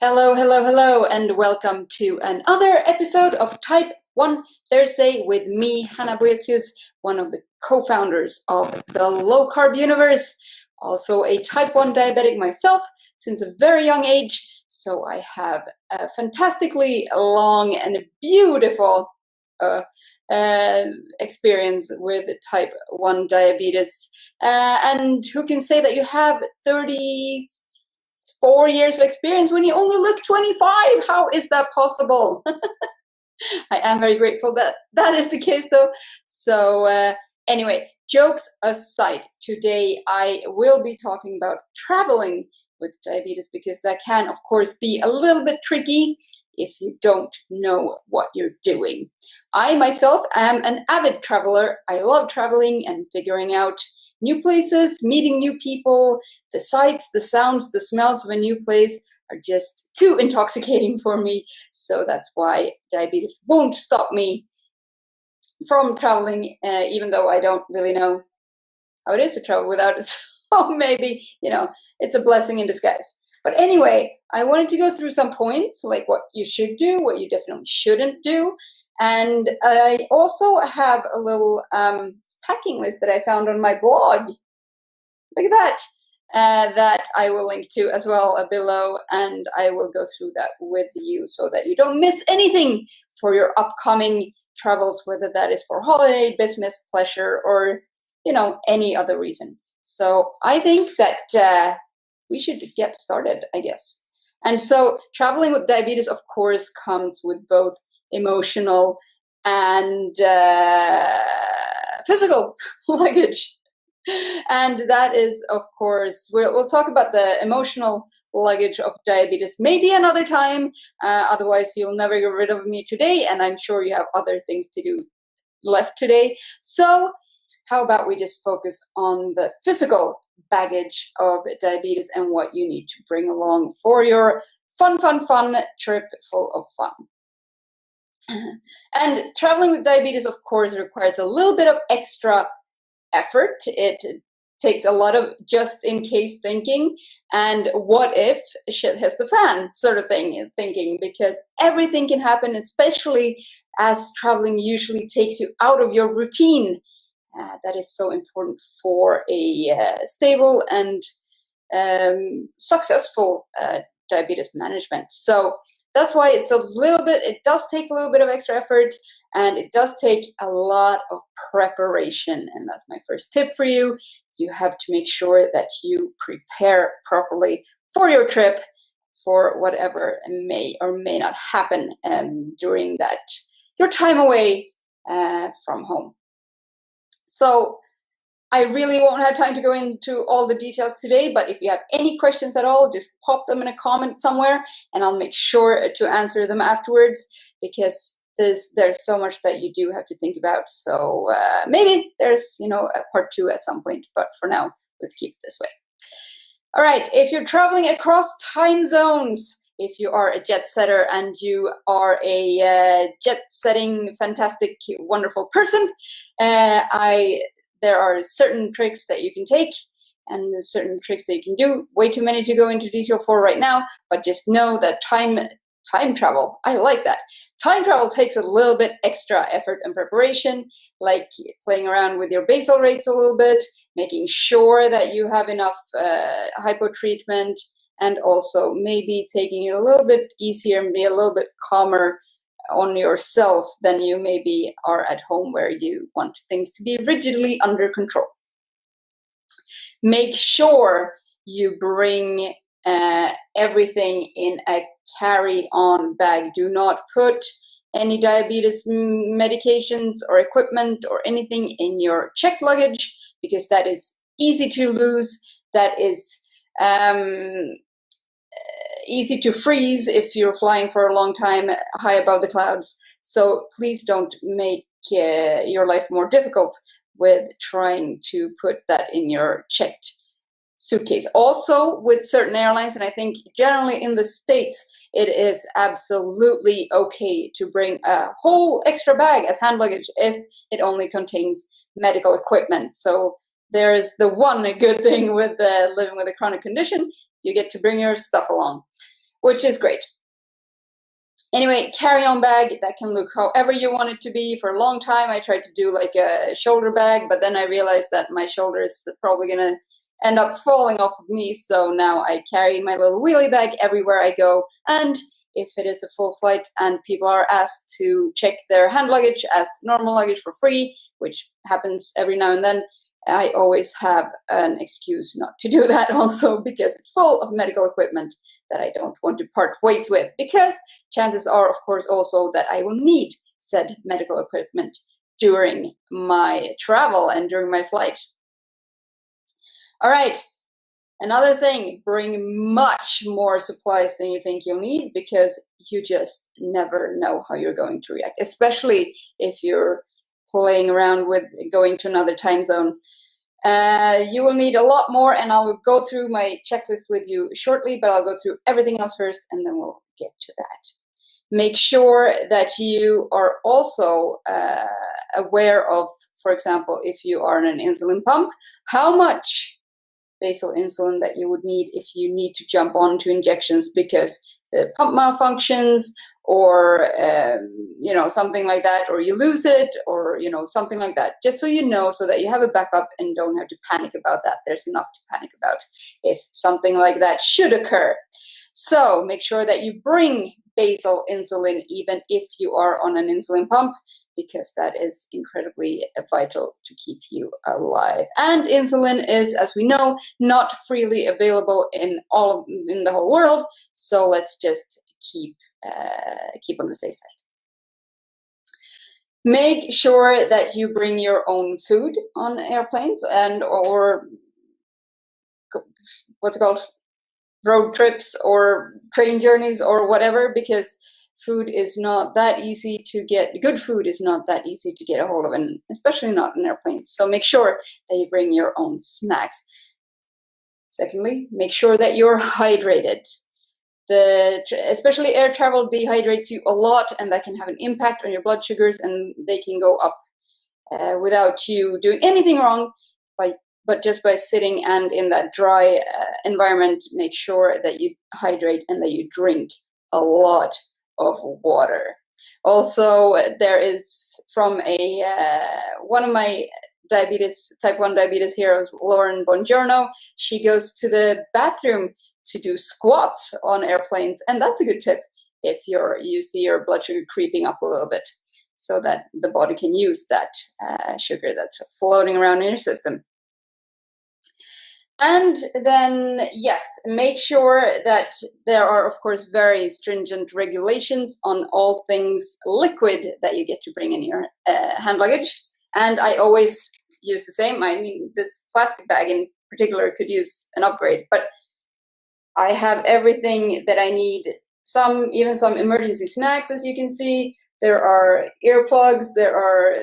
Hello, hello, hello, and welcome to another episode of Type 1 Thursday with me, Hanna Boëthius, one of the co-founders of the Low Carb Universe, also a Type 1 diabetic myself since a very young age, so I have a fantastically long and beautiful experience with Type 1 diabetes. And who can say that you have 34 years of experience when you only look 25? How is that possible? I am very grateful that that is the case, though. So anyway, jokes aside, today I will be talking about traveling with diabetes, because that can, of course, be a little bit tricky if you don't know what you're doing. I myself am an avid traveler. I love traveling and figuring out new places, meeting new people. The sights, the sounds, the smells of a new place are just too intoxicating for me. So that's why diabetes won't stop me from traveling, even though I don't really know how it is to travel without it. So maybe, it's a blessing in disguise. But anyway, I wanted to go through some points, like what you should do, what you definitely shouldn't do. And I also have a little packing list that I found on my blog. Look at that. That I will link to as well below, and I will go through that with you so that you don't miss anything for your upcoming travels, whether that is for holiday, business, pleasure, or any other reason. So I think that we should get started, I guess. And so traveling with diabetes, of course, comes with both emotional and physical luggage. And that is, of course, we'll talk about the emotional luggage of diabetes maybe another time. Otherwise, you'll never get rid of me today, and I'm sure you have other things to do left today. So how about we just focus on the physical baggage of diabetes and what you need to bring along for your fun trip full of fun. And traveling with diabetes, of course, requires a little bit of extra effort. It takes a lot of just-in-case thinking and what if shit hits the fan sort of thinking, because everything can happen, especially as traveling usually takes you out of your routine. That is so important for a stable and successful diabetes management. So that's why it does take a little bit of extra effort, and it does take a lot of preparation. And that's my first tip for you. You have to make sure that you prepare properly for your trip, for whatever may or may not happen during your time away from home. So I really won't have time to go into all the details today, but if you have any questions at all, just pop them in a comment somewhere, and I'll make sure to answer them afterwards, because there's so much that you do have to think about. So maybe there's a part 2 at some point, but for now, let's keep it this way. All right, if you're traveling across time zones, if you are a jet setter and you are a jet-setting, fantastic, wonderful person, there are certain tricks that you can take and certain tricks that you can do. Way too many to go into detail for right now, but just know that time travel, I like that. Time travel takes a little bit extra effort and preparation, like playing around with your basal rates a little bit, making sure that you have enough hypo treatment, and also maybe taking it a little bit easier and be a little bit calmer on yourself than you maybe are at home, where you want things to be rigidly under control. Make sure you bring everything in a carry-on bag. Do not put any diabetes medications or equipment or anything in your checked luggage, because that is easy to lose. That is easy to freeze if you're flying for a long time high above the clouds. So please don't make your life more difficult with trying to put that in your checked suitcase. Also, with certain airlines, and I think generally in the States, it is absolutely okay to bring a whole extra bag as hand luggage if it only contains medical equipment. So there's the one good thing with living with a chronic condition: you get to bring your stuff along. which is great. Anyway, carry-on bag that can look however you want it to be. For a long time, I tried to do like a shoulder bag, but then I realized that my shoulder is probably gonna end up falling off of me. So now I carry my little wheelie bag everywhere I go. And if it is a full flight and people are asked to check their hand luggage as normal luggage for free, which happens every now and then, I always have an excuse not to do that also, because it's full of medical equipment that I don't want to part ways with, because chances are, of course, also that I will need said medical equipment during my travel and during my flight. All right, another thing, bring much more supplies than you think you'll need, because you just never know how you're going to react, especially if you're playing around with going to another time zone. You will need a lot more, and I'll go through my checklist with you shortly, but I'll go through everything else first, and then we'll get to that. Make sure that you are also aware of, for example, if you are on an insulin pump, how much basal insulin that you would need if you need to jump onto injections because the pump malfunctions, or something like that, or you lose it, or something like that, just so you know, so that you have a backup and don't have to panic about that. There's enough to panic about if something like that should occur. So make sure that you bring basal insulin even if you are on an insulin pump, because that is incredibly vital to keep you alive. And insulin is, as we know, not freely available in the whole world. So let's just keep on the safe side. Make sure that you bring your own food on airplanes or what's it called, road trips or train journeys or whatever, because food is not that easy to get. Good food is not that easy to get a hold of, and especially not on airplanes. So make sure that you bring your own snacks. Secondly, make sure that you're hydrated. Especially air travel dehydrates you a lot, and that can have an impact on your blood sugars, and they can go up without you doing anything wrong. But just by sitting and in that dry environment, make sure that you hydrate and that you drink a lot of water. Also, there is from one of my type 1 diabetes heroes, Lauren Bongiorno. She goes to the bathroom to do squats on airplanes, and that's a good tip if you see your blood sugar creeping up a little bit, so that the body can use that sugar that's floating around in your system. And then, yes, make sure that there are, of course, very stringent regulations on all things liquid that you get to bring in your hand luggage. And I always use the same. I mean, this plastic bag in particular could use an upgrade, but I have everything that I need, even some emergency snacks, as you can see. There are earplugs, there are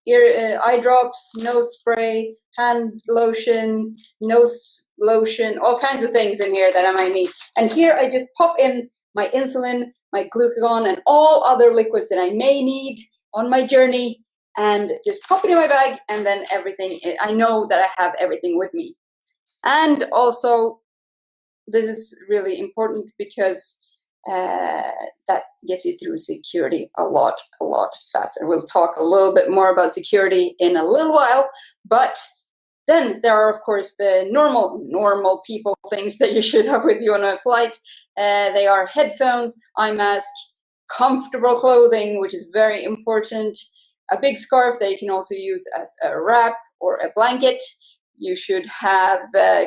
eye drops, nose spray, hand lotion, nose lotion, all kinds of things in here that I might need. And here I just pop in my insulin, my glucagon, and all other liquids that I may need on my journey, and just pop it in my bag, and then everything, I know that I have everything with me. And also, this is really important because that gets you through security a lot faster. We'll talk a little bit more about security in a little while, but then there are, of course, the normal people things that you should have with you on a flight. They are headphones, eye mask, comfortable clothing, which is very important, a big scarf that you can also use as a wrap or a blanket. You should have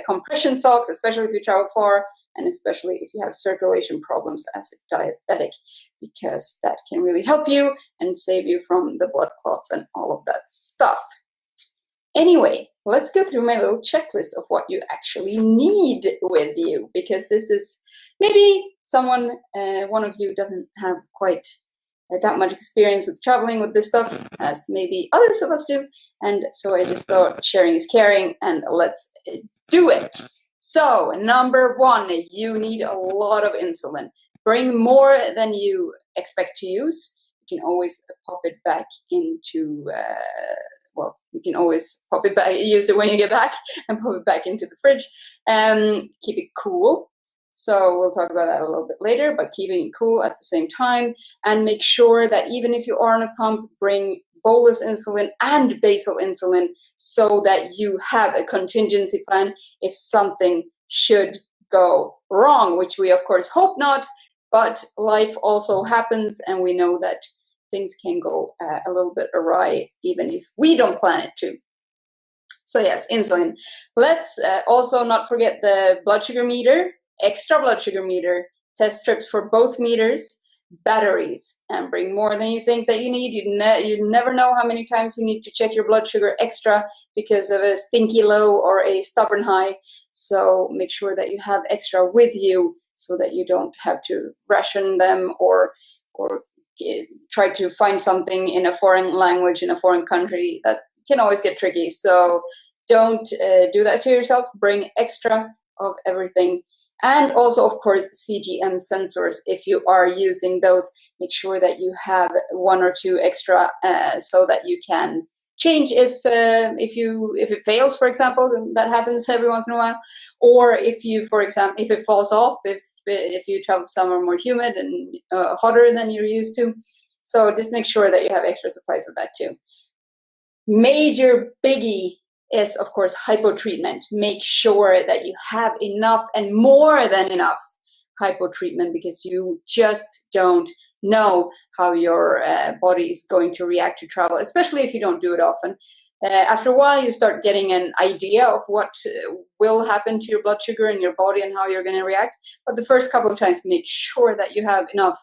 compression socks, especially if you travel far, and especially if you have circulation problems as a diabetic, because that can really help you and save you from the blood clots and all of that stuff. Anyway, let's go through my little checklist of what you actually need with you, because this is maybe one of you doesn't have quite that much experience with traveling with this stuff as maybe others of us do. And so I just thought sharing is caring, and let's do it. So number 1, you need a lot of insulin. Bring more than you expect to use. You can always pop it back into, you can always pop it back, use it when you get back, and pop it back into the fridge. Keep it cool. So we'll talk about that a little bit later, but keeping it cool at the same time. And make sure that even if you are on a pump, bring bolus insulin and basal insulin so that you have a contingency plan if something should go wrong, which we of course hope not, but life also happens, and we know that things can go a little bit awry even if we don't plan it to. So yes, insulin. Let's also not forget the blood sugar meter, extra blood sugar meter, test strips for both meters, batteries, and bring more than you think that you need. You never know how many times you need to check your blood sugar extra because of a stinky low or a stubborn high. So make sure that you have extra with you so that you don't have to ration them or try to find something in a foreign language in a foreign country. That can always get tricky. So don't do that to yourself. Bring extra of everything. And also, of course, CGM sensors. If you are using those, make sure that you have one or two extra so that you can change if it fails, for example. That happens every once in a while. Or if you, for example, if it falls off, if you travel somewhere more humid and hotter than you're used to. So just make sure that you have extra supplies of that too. Major biggie is, of course, hypo treatment. Make sure that you have enough and more than enough hypo treatment, because you just don't know how your body is going to react to travel, especially if you don't do it often. After a while, you start getting an idea of what will happen to your blood sugar in your body and how you're going to react. But the first couple of times, make sure that you have enough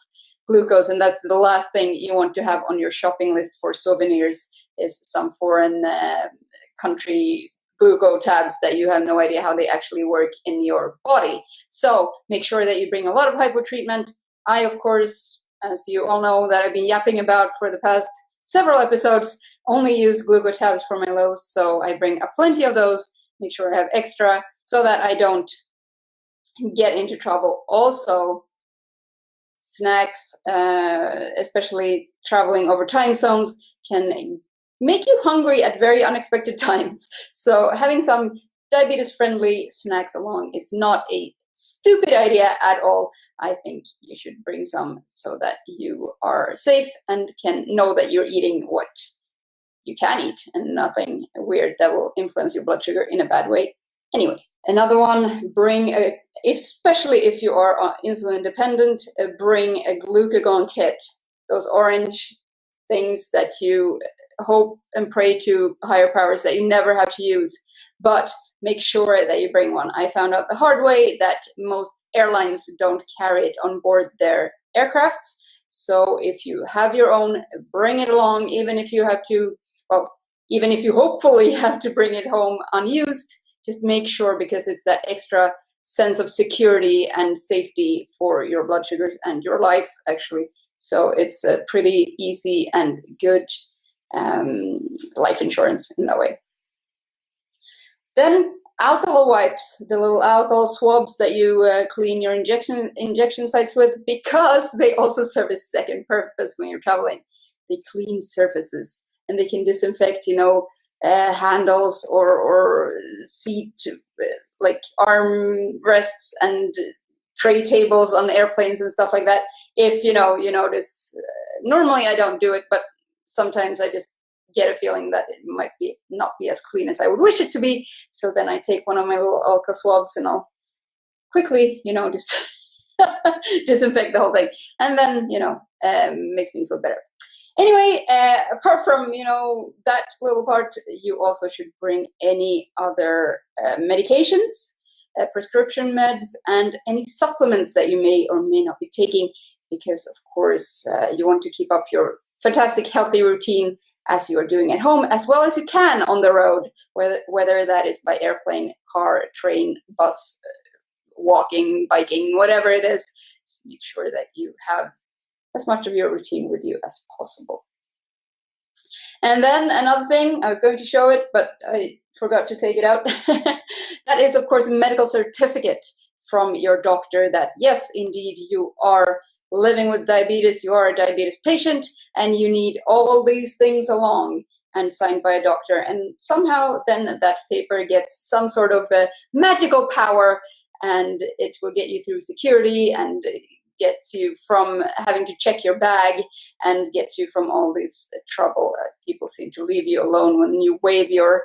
glucose, and that's the last thing you want to have on your shopping list for souvenirs is some foreign country glucose tabs that you have no idea how they actually work in your body. So make sure that you bring a lot of hypo treatment. I, of course, as you all know that I've been yapping about for the past several episodes, only use glucose tabs for my lows. So I bring plenty of those, make sure I have extra so that I don't get into trouble. Also, snacks, especially traveling over time zones, can make you hungry at very unexpected times. So having some diabetes-friendly snacks along is not a stupid idea at all. I think you should bring some so that you are safe and can know that you're eating what you can eat and nothing weird that will influence your blood sugar in a bad way. Anyway, another one, especially if you are insulin dependent, bring a glucagon kit. Those orange things that you hope and pray to higher powers that you never have to use, but make sure that you bring one. I found out the hard way that most airlines don't carry it on board their aircrafts. So if you have your own, bring it along, even if you hopefully have to bring it home unused. Just make sure, because it's that extra sense of security and safety for your blood sugars and your life, actually. So it's a pretty easy and good life insurance in that way. Then alcohol wipes, the little alcohol swabs that you clean your injection sites with, because they also serve a second purpose when you're traveling. They clean surfaces and they can disinfect, handles or seat, like arm rests and tray tables on airplanes and stuff like that. If you notice, normally I don't do it, but sometimes I just get a feeling that it might not be as clean as I would wish it to be. So then I take one of my little alcohol swabs and I'll quickly, just disinfect the whole thing. And then, makes me feel better. Anyway, apart from, that little part, you also should bring any other medications, prescription meds, and any supplements that you may or may not be taking, because, of course, you want to keep up your fantastic healthy routine as you are doing at home, as well as you can on the road, whether that is by airplane, car, train, bus, walking, biking, whatever it is. Just make sure that you have as much of your routine with you as possible. And then another thing, I was going to show it, but I forgot to take it out. That is, of course, a medical certificate from your doctor that, yes, indeed, you are living with diabetes, you are a diabetes patient, and you need all these things along and signed by a doctor. And somehow then that paper gets some sort of magical power and it will get you through security and gets you from having to check your bag and gets you from all this trouble. People seem to leave you alone when you wave your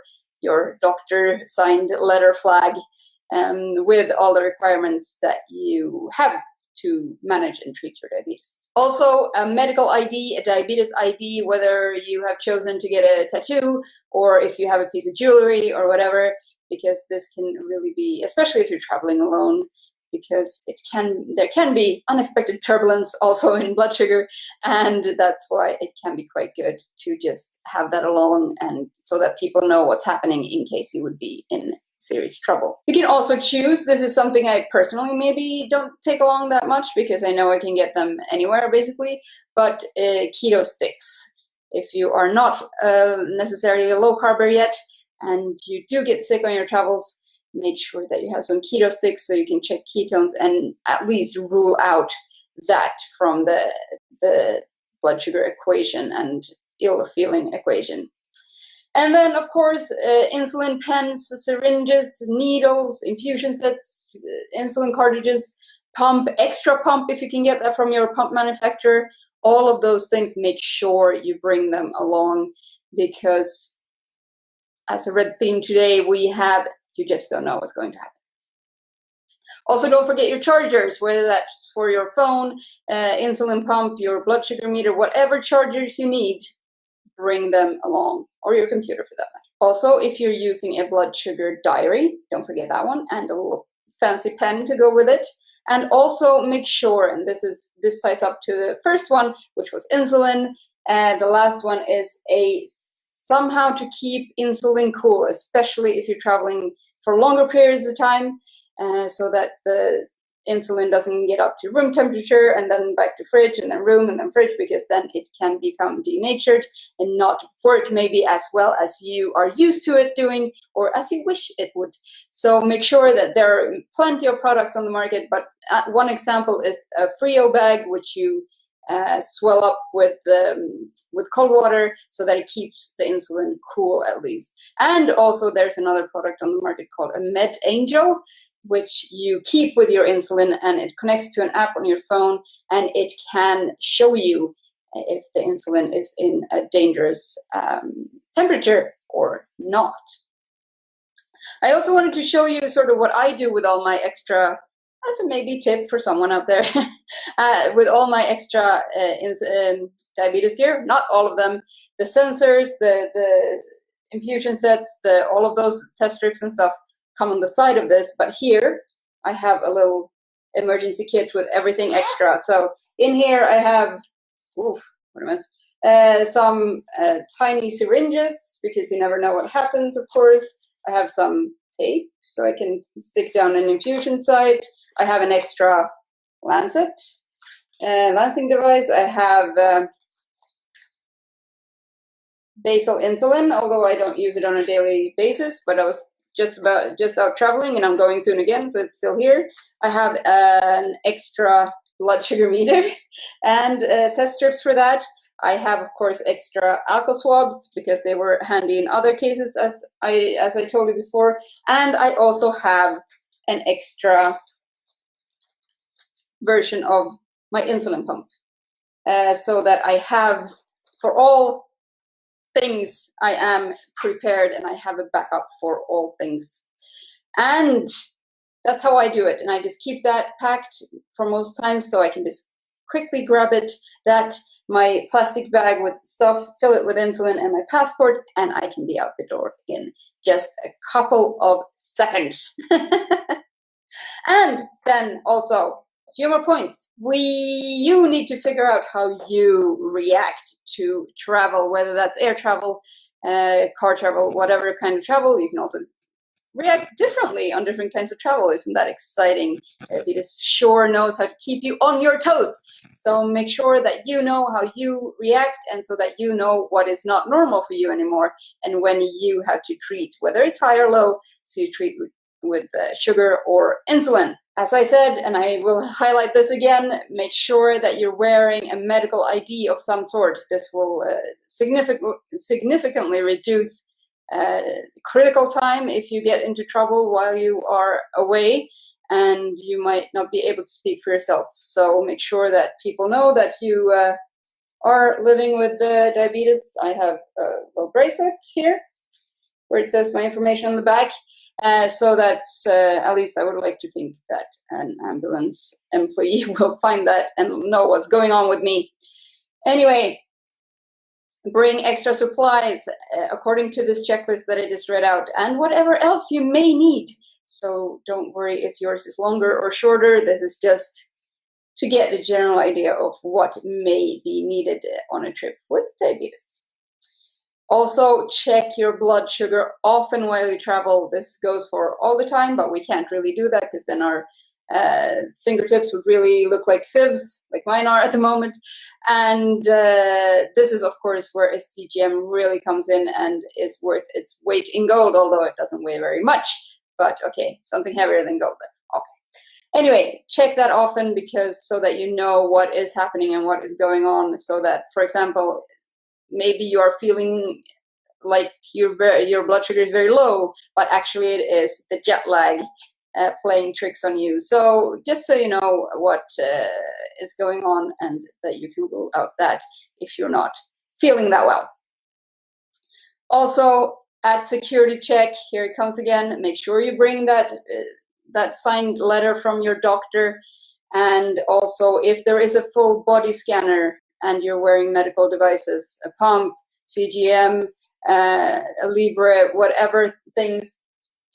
doctor signed letter flag with all the requirements that you have to manage and treat your diabetes. Also, a medical ID, a diabetes ID, whether you have chosen to get a tattoo or if you have a piece of jewelry or whatever, because this can really be, especially if you're traveling alone, because there can be unexpected turbulence also in blood sugar, and that's why it can be quite good to just have that along, and so that people know what's happening in case you would be in serious trouble. You can also choose, this is something I personally maybe don't take along that much because I know I can get them anywhere basically, but keto sticks. If you are not necessarily a low carber yet and you do get sick on your travels, make sure that you have some keto sticks so you can check ketones and at least rule out that from the blood sugar equation and ill feeling equation. And then, of course, insulin pens, syringes, needles, infusion sets, insulin cartridges, pump, extra pump if you can get that from your pump manufacturer. All of those things, make sure you bring them along, because as a red theme today, we have, you just don't know what's going to happen. Also, don't forget your chargers, whether that's for your phone, insulin pump, your blood sugar meter, whatever chargers you need, bring them along, or your computer for that matter. Also, if you're using a blood sugar diary, don't forget that one, and a little fancy pen to go with it. And also make sure, and this ties up to the first one, which was insulin, and the last one is somehow to keep insulin cool, especially if you're traveling for longer periods of time, so that the insulin doesn't get up to room temperature and then back to fridge and then room and then fridge, because then it can become denatured and not work maybe as well as you are used to it doing or as you wish it would. So make sure that there are plenty of products on the market, but one example is a Frio bag, which you swell up with cold water so that it keeps the insulin cool at least. And also there's another product on the market called a Med Angel, which you keep with your insulin, and it connects to an app on your phone, and it can show you if the insulin is in a dangerous temperature or not. I also wanted to show you sort of what I do with all my extra, as a maybe tip for someone out there, with all my extra diabetes gear, not all of them, the sensors, the infusion sets, all of those test strips and stuff come on the side of this, but here I have a little emergency kit with everything extra. So in here I have, what a mess, some tiny syringes, because you never know what happens, of course. I have some tape so I can stick down an infusion site. I have an extra lancing device. I have basal insulin, although I don't use it on a daily basis, but I was just out traveling and I'm going soon again, so it's still here. I have an extra blood sugar meter and test strips for that. I have, of course, extra alcohol swabs because they were handy in other cases, as I told you before. And I also have an extra version of my insulin pump, so that I have, for all things, I am prepared and I have a backup for all things. And that's how I do it. And I just keep that packed for most times, so I can just quickly grab it, my plastic bag with stuff, fill it with insulin and my passport, and I can be out the door in just a couple of seconds. And then also, a few more points. You need to figure out how you react to travel, whether that's air travel, car travel, whatever kind of travel. You can also react differently on different kinds of travel. Isn't that exciting? Diabetes sure knows how to keep you on your toes. So make sure that you know how you react, and so that you know what is not normal for you anymore, and when you have to treat, whether it's high or low, so you treat with sugar or insulin. As I said, and I will highlight this again, make sure that you're wearing a medical ID of some sort. This will significantly reduce critical time if you get into trouble while you are away. and you might not be able to speak for yourself. So make sure that people know that you are living with diabetes. I have a little bracelet here where it says my information on the back, so that at least I would like to think that an ambulance employee will find that and know what's going on with me. Anyway, bring extra supplies according to this checklist that I just read out, and whatever else you may need. So don't worry if yours is longer or shorter. This is just to get a general idea of what may be needed on a trip with diabetes. Also, check your blood sugar often while you travel. This goes for all the time, but we can't really do that because then our fingertips would really look like sieves, like mine are at the moment. And this is, of course, where a CGM really comes in and is worth its weight in gold, although it doesn't weigh very much. But okay, something heavier than gold. But okay. Anyway, check that often, because so that you know what is happening and what is going on. So that, for example, maybe you are feeling like your blood sugar is very low, but actually it is the jet lag playing tricks on you. So just so you know what is going on, and that you can rule out that if you're not feeling that well. Also, at security check, here it comes again. Make sure you bring that signed letter from your doctor. And also, if there is a full body scanner and you're wearing medical devices, a pump, CGM, a Libre, whatever things,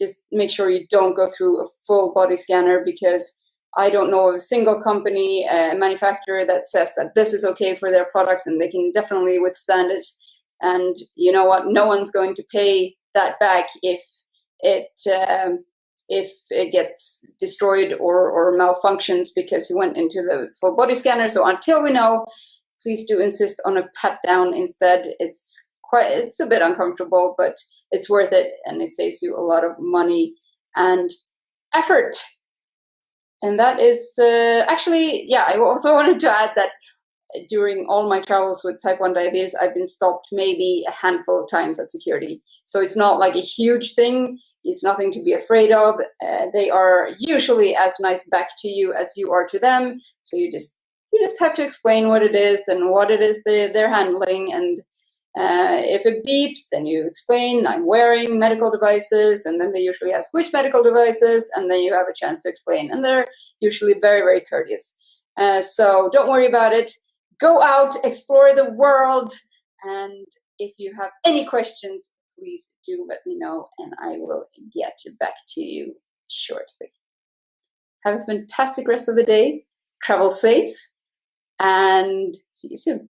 just make sure you don't go through a full body scanner, because I don't know of a single company, manufacturer that says that this is okay for their products and they can definitely withstand it. And you know what? No one's going to pay that back if it gets destroyed or malfunctions because you went into the full body scanner. So until we know, please do insist on a pat down instead. It's a bit uncomfortable, but it's worth it, and it saves you a lot of money and effort. And that is actually, yeah, I also wanted to add that during all my travels with type 1 diabetes, I've been stopped maybe a handful of times at security. So it's not like a huge thing. It's nothing to be afraid of. They are usually as nice back to you as you are to them. So you just have to explain what it is and what it is they're handling. And if it beeps, then you explain, I'm wearing medical devices. And then they usually ask which medical devices. And then you have a chance to explain. And they're usually very, very courteous. So don't worry about it. Go out, explore the world. And if you have any questions, please do let me know, and I will get back to you shortly. Have a fantastic rest of the day. Travel safe, and see you soon.